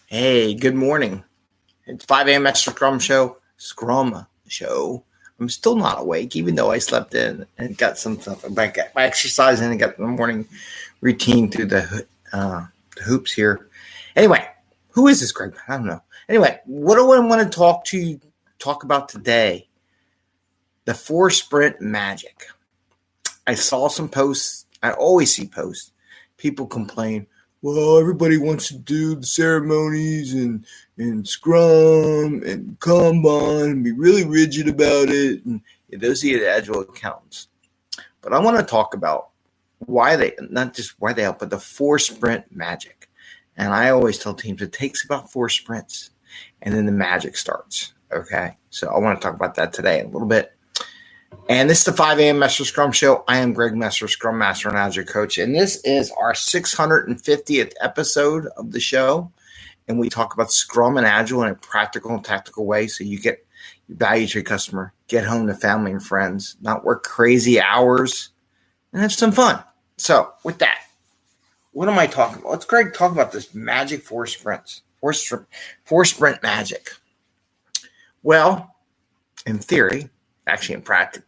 Hey, good morning. It's 5 a.m. Mester Scrum Show. Scrum Show. I'm still not awake, even though I slept in and got some stuff by exercising and got the morning routine through the hoops here. Anyway, who is this, Greg? I don't know. Anyway, what do I want to talk about today? The 4-sprint magic. I saw some posts. I always see posts. People complain, well, everybody wants to do the ceremonies and Scrum and Kanban and be really rigid about it. And those are the Agile accountants. But I want to talk about not just why they help, but the 4-sprint magic. And I always tell teams it takes about 4 sprints and then the magic starts. Okay. So I want to talk about that today a little bit. And this is the 5 a.m. Mester Scrum Show. I am Greg Mester, Scrum Master and Agile Coach. And this is our 650th episode of the show. And we talk about Scrum and Agile in a practical and tactical way so you get value to your customer, get home to family and friends, not work crazy hours, and have some fun. So with that, what am I talking about? Let's Greg talk about this magic 4 sprints, 4-sprint magic. Well, in theory, actually in practice,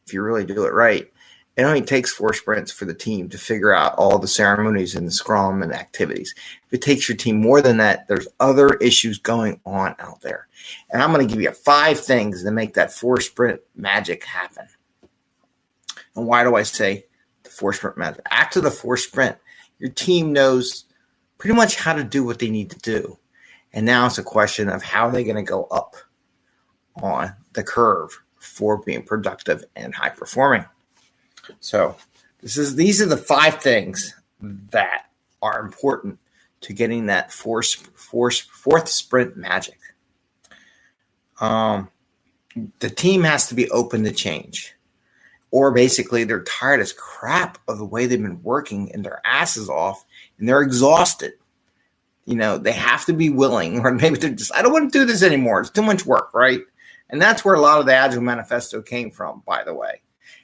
if you really do it right, it only takes 4 sprints for the team to figure out all the ceremonies and the Scrum and activities. If it takes your team more than that, there's other issues going on out there. And I'm going to give you 5 things that make that 4-sprint magic happen. And why do I say the 4-sprint magic? After the 4 sprint, your team knows pretty much how to do what they need to do. And now it's a question of how are they going to go up on the curve for being productive and high performing. So these are the 5 things that are important to getting that fourth sprint magic. The team has to be open to change, or basically they're tired as crap of the way they've been working and their asses off and they're exhausted. They have to be willing, or maybe they're just, I don't want to do this anymore. It's too much work, right? And that's where a lot of the Agile Manifesto came from, by the way.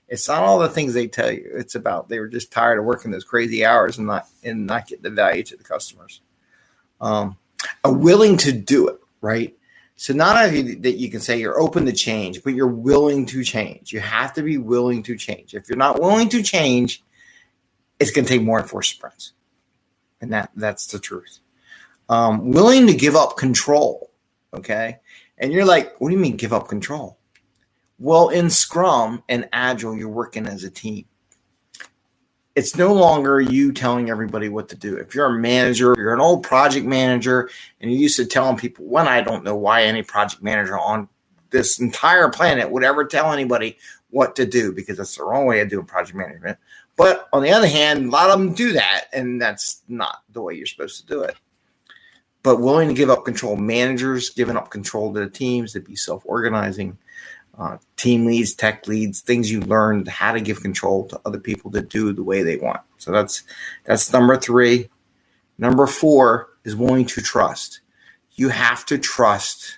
It's not all the things they tell you. It's about they were just tired of working those crazy hours and not getting the value to the customers. Are willing to do it, right? So not only that you can say you're open to change, but you're willing to change. You have to be willing to change. If you're not willing to change, it's going to take more than 4 sprints. And that's the truth. Willing to give up control, okay? And you're like, what do you mean give up control? Well, in Scrum and Agile, you're working as a team. It's no longer you telling everybody what to do. If you're a manager, you're an old project manager, and you used to telling people, I don't know why any project manager on this entire planet would ever tell anybody what to do, because that's the wrong way of doing project management. But on the other hand, a lot of them do that, and that's not the way you're supposed to do it. But willing to give up control. Managers giving up control to the teams, to be self-organizing, team leads, tech leads, things you learned how to give control to other people to do the way they want. So that's number 3. Number 4 is willing to trust. You have to trust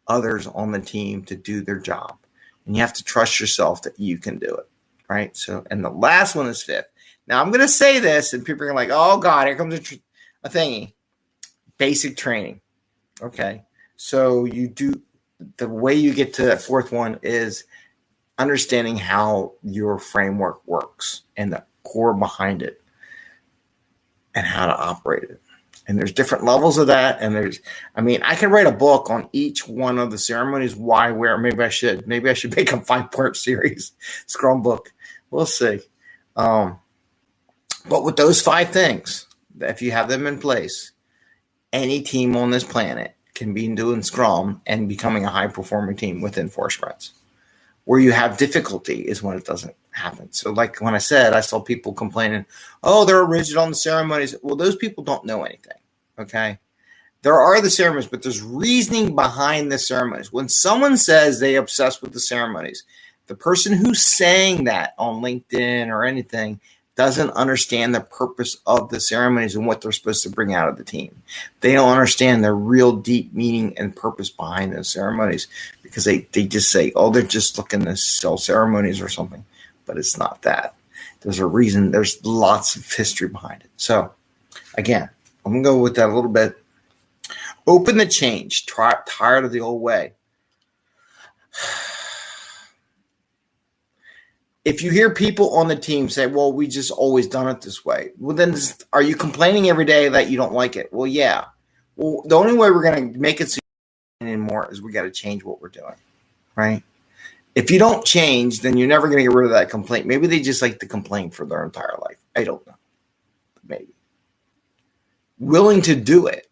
others on the team to do their job. And you have to trust yourself that you can do it, right? So, and the last one is 5th. Now, I'm going to say this, and people are like, oh, God, here comes a thingy. Basic training. Okay. So the way you get to that 4th one is understanding how your framework works and the core behind it and how to operate it. And there's different levels of that. And I can write a book on each one of the ceremonies, why, where. Maybe I should make a 5-part series, Scrum book. We'll see. But with those 5 things, if you have them in place, any team on this planet can be doing Scrum and becoming a high-performing team within 4 sprints. Where you have difficulty is when it doesn't happen. So like when I said, I saw people complaining, oh, they're rigid on the ceremonies. Well, those people don't know anything, okay? There are the ceremonies, but there's reasoning behind the ceremonies. When someone says they obsess with the ceremonies, the person who's saying that on LinkedIn or anything doesn't understand the purpose of the ceremonies and what they're supposed to bring out of the team. They don't understand the real deep meaning and purpose behind those ceremonies, because they just say, oh, they're just looking to sell ceremonies or something. But it's not that. There's a reason. There's lots of history behind it. So, again, I'm going to go with that a little bit. Open the change. Tired of the old way. If you hear people on the team say, well, we just always done it this way. Well, then are you complaining every day that you don't like it? Well, yeah. Well, the only way we're going to make it so anymore is we got to change what we're doing, right? If you don't change, then you're never going to get rid of that complaint. Maybe they just like to complain for their entire life. I don't know. Maybe. Willing to do it.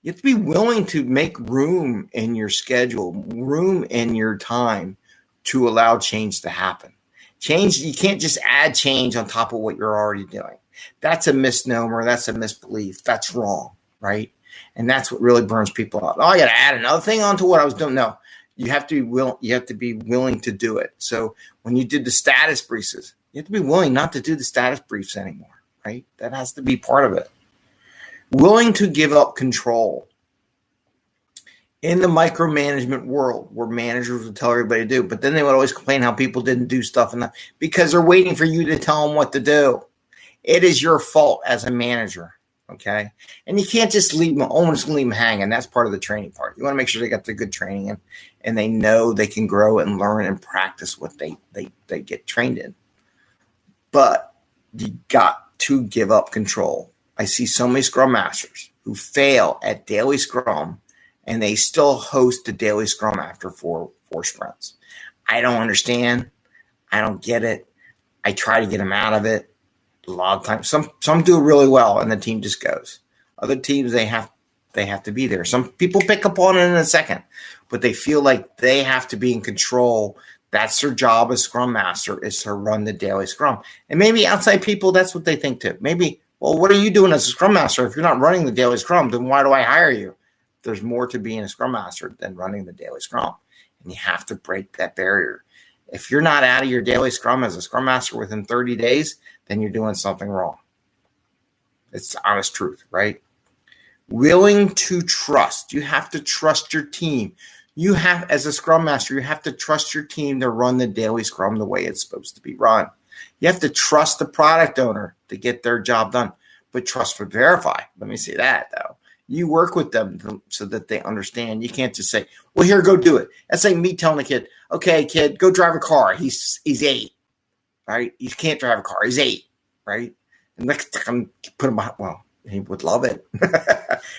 You have to be willing to make room in your schedule, room in your time to allow change to happen. Change, you can't just add change on top of what you're already doing. That's a misnomer. That's a misbelief. That's wrong, right? And that's what really burns people out. Oh, I got to add another thing onto what I was doing. No, you have to be willing to do it. So when you did the status briefs, you have to be willing not to do the status briefs anymore, right? That has to be part of it. Willing to give up control. In the micromanagement world, where managers would tell everybody to do, but then they would always complain how people didn't do stuff enough because they're waiting for you to tell them what to do. It is your fault as a manager, okay? And you can't just leave them hanging. That's part of the training part. You want to make sure they got the good training and they know they can grow and learn and practice what they get trained in. But you got to give up control. I see so many Scrum Masters who fail at daily Scrum, and they still host the daily Scrum after four sprints. I don't understand. I don't get it. I try to get them out of it. A lot of times, some do really well, and the team just goes. Other teams, they have to be there. Some people pick up on it in a second, but they feel like they have to be in control. That's their job as Scrum Master, is to run the daily Scrum. And maybe outside people, that's what they think too. Maybe, well, what are you doing as a Scrum Master? If you're not running the daily Scrum, then why do I hire you? There's more to being a Scrum Master than running the daily Scrum. And you have to break that barrier. If you're not out of your daily Scrum as a Scrum Master within 30 days, then you're doing something wrong. It's the honest truth, right? Willing to trust. You have to trust your team. You have, as a Scrum Master, you have to trust your team to run the daily Scrum the way it's supposed to be run. You have to trust the product owner to get their job done. But trust but verify. Let me say that, though. You work with them so that they understand. You can't just say, well, here, go do it. That's like me telling a kid, okay, kid, go drive a car. He's 8, right? He can't drive a car. He's 8, right? And I'm put him behind. Well, he would love it.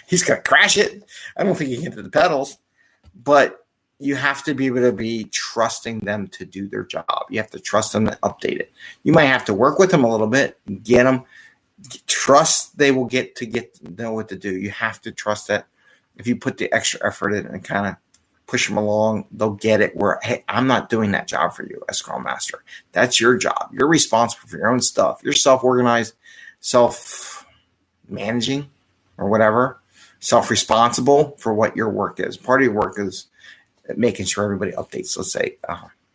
He's going to crash it. I don't think he can hit the pedals. But you have to be able to be trusting them to do their job. You have to trust them to update it. You might have to work with them a little bit, get them. Trust they will get to know what to do. You have to trust that if you put the extra effort in and kind of push them along, they'll get it where, hey, I'm not doing that job for you as Scrum Master. That's your job. You're responsible for your own stuff. You're self-organized, self-managing or whatever, self-responsible for what your work is. Part of your work is making sure everybody updates, let's say,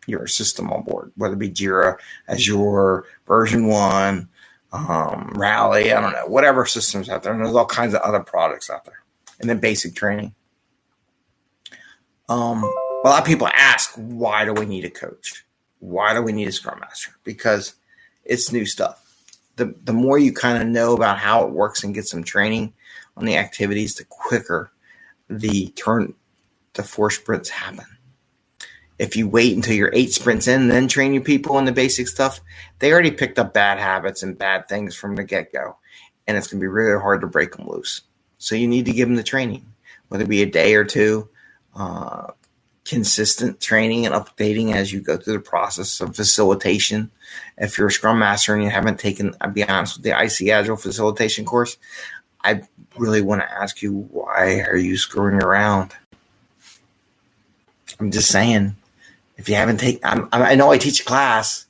your system on board, whether it be Jira, Azure, version 1, Rally, I don't know, whatever systems out there. And there's all kinds of other products out there. And then basic training. A lot of people ask, why do we need a coach? Why do we need a Scrum Master? Because it's new stuff. The more you kind of know about how it works and get some training on the activities, the quicker the 4 sprints happen. If you wait until you're 8 sprints in and then train your people on the basic stuff, they already picked up bad habits and bad things from the get-go, and it's going to be really hard to break them loose. So you need to give them the training, whether it be a day or two, consistent training and updating as you go through the process of facilitation. If you're a Scrum Master and you haven't taken, I'll be honest, with the IC Agile facilitation course, I really want to ask you, why are you screwing around? I'm just saying. If you haven't taken, I know I teach a class,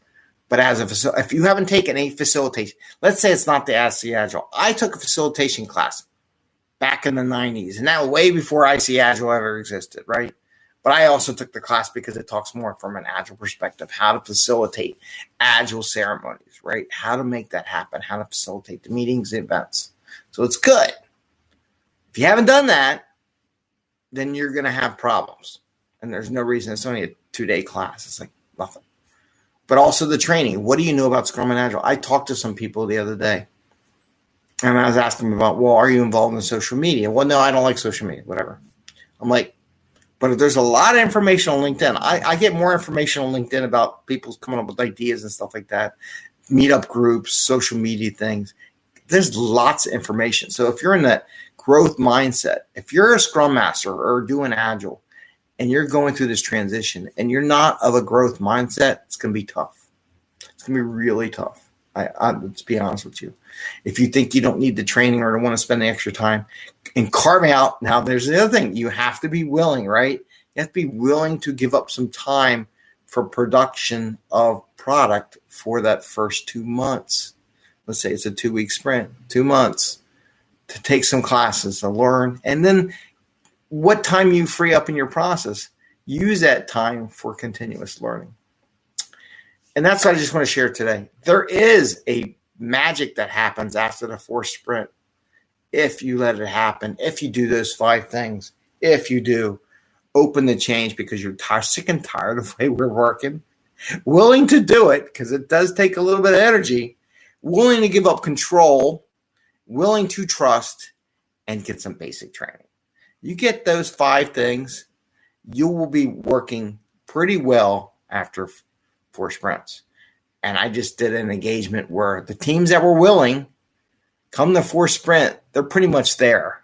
but if you haven't taken a facilitation, let's say it's not the IC Agile. I took a facilitation class back in the 90s, and that was way before IC Agile ever existed, right? But I also took the class because it talks more from an Agile perspective, how to facilitate Agile ceremonies, right? How to make that happen, how to facilitate the meetings, the events. So it's good. If you haven't done that, then you're going to have problems. And there's no reason. It's only a 2-day class. It's like nothing. But also the training. What do you know about Scrum and Agile? I talked to some people the other day. And I was asking him about, well, are you involved in social media? Well, no, I don't like social media, whatever. I'm like, but there's a lot of information on LinkedIn. I get more information on LinkedIn about people coming up with ideas and stuff like that, meetup groups, social media things. There's lots of information. So if you're in that growth mindset, if you're a Scrum Master or doing Agile and you're going through this transition and you're not of a growth mindset, it's going to be tough. It's going to be really tough. Let's be honest with you. If you think you don't need the training or don't want to spend the extra time and carving out, now there's the other thing. You have to be willing, right? You have to be willing to give up some time for production of product for that first 2 months. Let's say it's a 2-week sprint, 2 months to take some classes to learn. And then what time you free up in your process, use that time for continuous learning. And that's what I just want to share today. There is a magic that happens after the 4th sprint. If you let it happen, if you do those 5 things, if you do open the change because you're sick and tired of the way we're working, willing to do it because it does take a little bit of energy, willing to give up control, willing to trust, and get some basic training. You get those 5 things, you will be working pretty well after 4 sprints. And I just did an engagement where the teams that were willing, come the 4th sprint, they're pretty much there.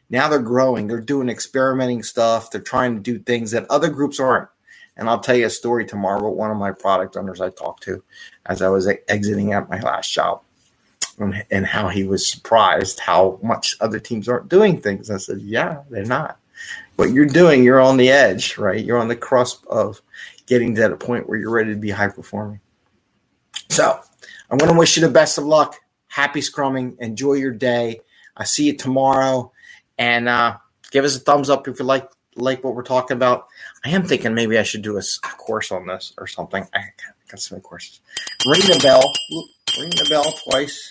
Now they're growing. They're doing experimenting stuff. They're trying to do things that other groups aren't. And I'll tell you a story tomorrow about one of my product owners I talked to as I was exiting at my last job and how he was surprised how much other teams aren't doing things. I said, yeah, they're not. What you're doing, you're on the edge, right? You're on the cusp of getting to that point where you're ready to be high performing. So I want to wish you the best of luck. Happy scrumming. Enjoy your day. I see you tomorrow. And give us a thumbs up if you like what we're talking about. I am thinking maybe I should do a course on this or something. I got so many courses. Ring the bell twice.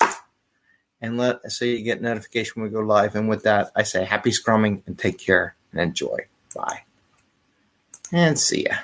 And so you get notification when we go live. And with that, I say happy scrumming and take care and enjoy. Bye. And see ya.